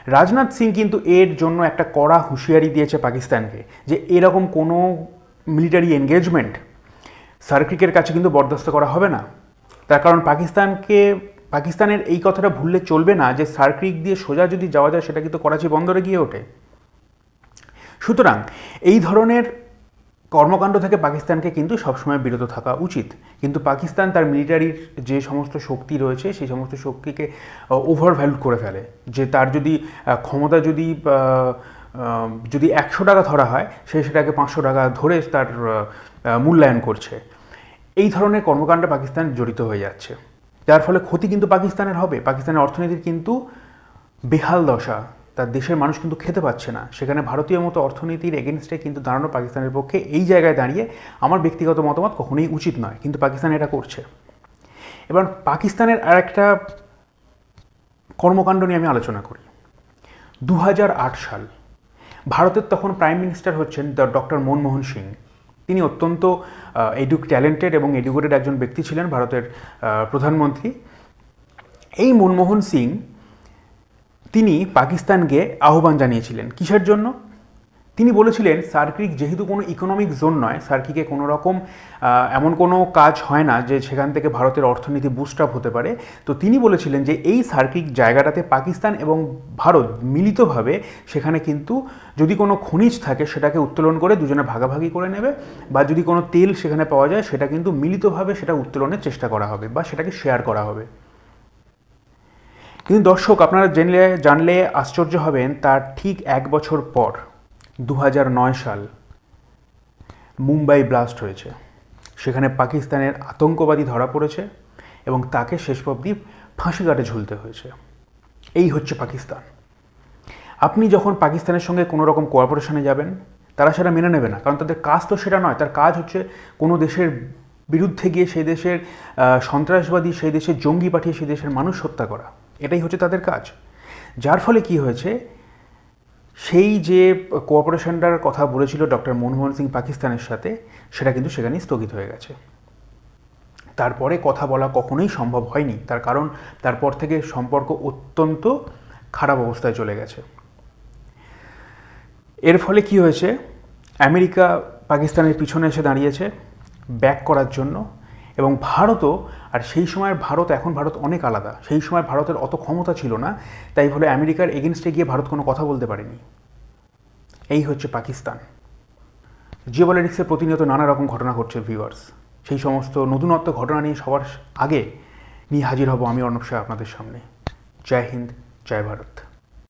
রাজনাথ সিং কিন্তু এর জন্য একটা কড়া হুঁশিয়ারি দিয়েছে পাকিস্তানকে যে এরকম কোনো মিলিটারি এনগেজমেন্ট সার্কিকের কাছে কিন্তু বরদাস্ত করা হবে না। তার কারণ পাকিস্তানের এই কথাটা ভুললে চলবে না যে সার্কিক দিয়ে সোজা যদি যাওয়া যায় সেটা কিন্তু করাচি বন্দরে গিয়ে ওঠে। সুতরাং এই ধরনের কর্মকাণ্ড থেকে পাকিস্তানকে কিন্তু সবসময় বিরত থাকা উচিত। কিন্তু পাকিস্তান তার মিলিটারির যে সমস্ত শক্তি রয়েছে সেই সমস্ত শক্তিকে ওভার ভ্যালু করে ফেলে, যে তার যদি ক্ষমতা যদি 100 টাকা ধরা হয় সে সেটাকে 500 টাকা ধরে তার মূল্যায়ন করছে। এই ধরনের কর্মকাণ্ডে পাকিস্তান জড়িত হয়ে যাচ্ছে, যার ফলে ক্ষতি কিন্তু পাকিস্তানের হবে। পাকিস্তানের অর্থনীতির কিন্তু বেহাল দশা, তার দেশের মানুষ কিন্তু খেতে পাচ্ছে না। সেখানে ভারতীয় মতো অর্থনীতির এগেনস্টে কিন্তু দাঁড়ানো পাকিস্তানের পক্ষে এই জায়গায় দাঁড়িয়ে আমার ব্যক্তিগত মতামত কখনোই উচিত নয়, কিন্তু পাকিস্তান এটা করছে। এবার পাকিস্তানের আর একটা কর্মকাণ্ড নিয়ে আমি আলোচনা করি। 2008 সাল, ভারতের তখন প্রাইম মিনিস্টার হচ্ছেন ডক্টর মনমোহন সিং। তিনি অত্যন্ত ট্যালেন্টেড এবং এডুকেটেড একজন ব্যক্তি ছিলেন, ভারতের প্রধানমন্ত্রী। এই মনমোহন সিং তিনি পাকিস্তানকে আহ্বান জানিয়েছিলেন কিসের জন্য? তিনি বলেছিলেন সার্কিক যেহেতু কোনো ইকোনমিক জোন নয়, সার্কিকে কোনো রকম এমন কোনো কাজ হয় না যে সেখান থেকে ভারতের অর্থনীতি বুস্ট আপ হতে পারে। তো তিনি বলেছিলেন যে এই সার্কিক জায়গাটাতে পাকিস্তান এবং ভারত মিলিতভাবে সেখানে কিন্তু যদি কোনো খনিজ থাকে সেটাকে উত্তোলন করে দুজনে ভাগাভাগি করে নেবে, বা যদি কোনো তেল সেখানে পাওয়া যায় সেটা কিন্তু মিলিতভাবে সেটা উত্তোলনের চেষ্টা করা হবে বা সেটাকে শেয়ার করা হবে। কিন্তু দর্শক, আপনারা জানলে আশ্চর্য হবেন, তার ঠিক 1 বছর পর 2009 সাল মুম্বাই ব্লাস্ট হয়েছে। সেখানে পাকিস্তানের আতঙ্কবাদী ধরা পড়েছে এবং তাকে শেষ অবধি ফাঁসি কাটে ঝুলতে হয়েছে। এই হচ্ছে পাকিস্তান। আপনি যখন পাকিস্তানের সঙ্গে কোনো রকম কোঅপারেশনে যাবেন, তারা সেটা মেনে নেবে না, কারণ তাদের কাজ তো সেটা নয়। তার কাজ হচ্ছে কোনো দেশের বিরুদ্ধে গিয়ে সেই দেশের সন্ত্রাসবাদী, সেই দেশের জঙ্গি পাঠিয়ে সেই দেশের মানুষ হত্যা করা, এটাই হচ্ছে তাদের কাজ। যার ফলে কি হয়েছে, সেই যে কোঅপারেশনটার কথা বলেছিল ডক্টর মনমোহন সিং পাকিস্তানের সাথে, সেটা কিন্তু সেখানেই স্থগিত হয়ে গেছে। তারপরে কথা বলা কখনোই সম্ভব হয়নি, তার কারণ তারপর থেকে সম্পর্ক অত্যন্ত খারাপ অবস্থায় চলে গেছে। এর ফলে কি হয়েছে, আমেরিকা পাকিস্তানের পিছনে এসে দাঁড়িয়েছে ব্যাক করার জন্য, এবং ভারতও, আর সেই সময়ের ভারত, এখন ভারত অনেক আলাদা, সেই সময় ভারতের অত ক্ষমতা ছিল না, তাই ফলে আমেরিকার এগেনস্টে গিয়ে ভারত কোনো কথা বলতে পারেনি। এই হচ্ছে পাকিস্তান। জিওপলিটিক্সে প্রতিনিয়ত নানা রকম ঘটনা ঘটছে ভিউয়ার্স, সেই সমস্ত নতুনত্ব ঘটনা নিয়ে সবার আগে নিয়ে হাজির হব আমি অর্ণব শাহ আপনাদের সামনে। জয় হিন্দ, জয় ভারত।